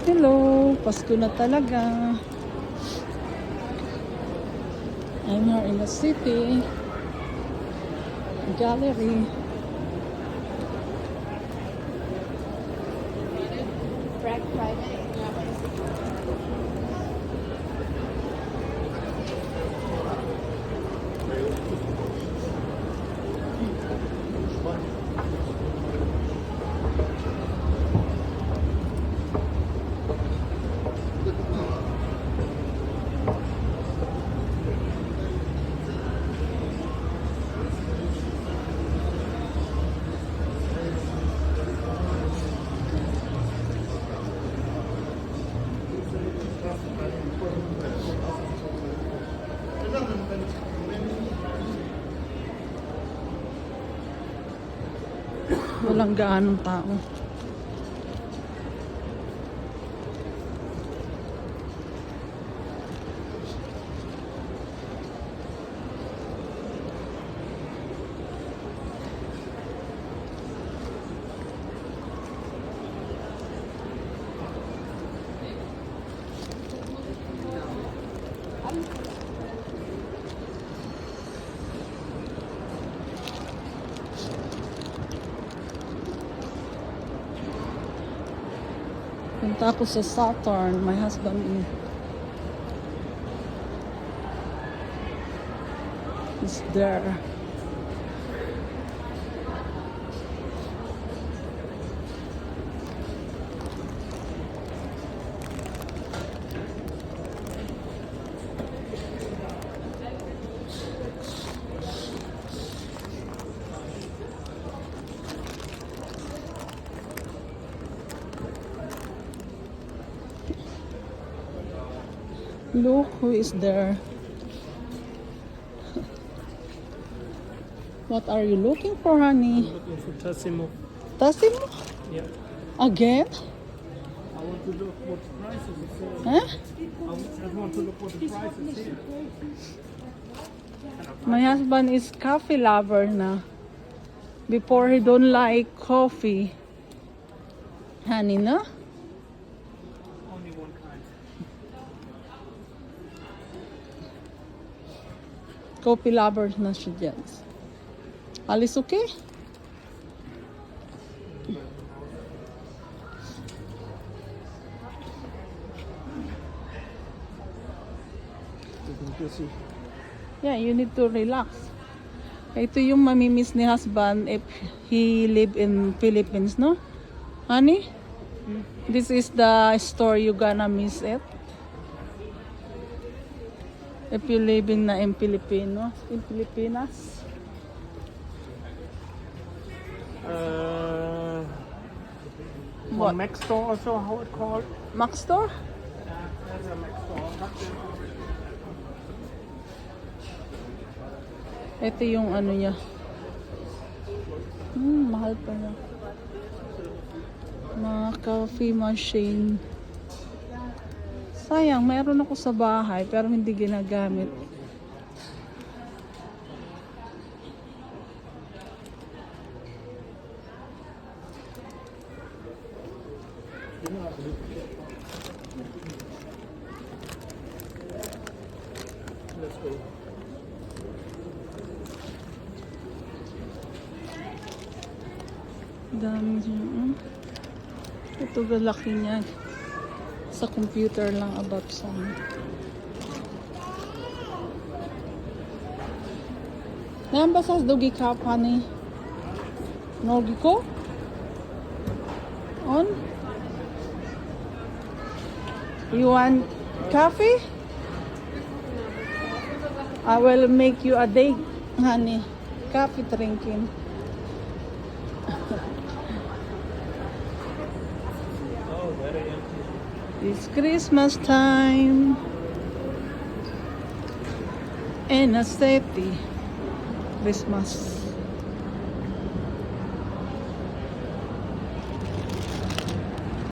Hello, Pasko na talaga. I'm here in the city. Gallery. Black Friday. Walang gaanong tao. Punta ako sa Saturn. My husband is there. Look who is there. What are you looking for, honey? I'm looking for Tassimo. Tassimo? Yeah. Again? I want to look what the prices is. Huh? I want to look what the prices here. My husband is coffee lover na. Before he don't like coffee. Honey, no? Only one kind. Coffee lover na siya dyan. Alice, okay? Yeah, you need to relax. Ito yung mamimiss ni husband if he live in Philippines, no? Honey? This is the store you gonna miss it. If you living na in Pilipinas. What? Mac store also, how it called? Mac store? There's a Mac store. Ito yung ano niya. Mahal pa niya. Mga coffee machine. Sayang, mayroon ako sa bahay pero hindi ginagamit. Let's go. Dami dyan. Ito galaki niya. Sa computer lang about some. Namba sa dogi ka pa ni Nogi ko? On? You want coffee? I will make you a day, honey. Coffee drinking. Oh, very empty. It's Christmas time in a city. Christmas.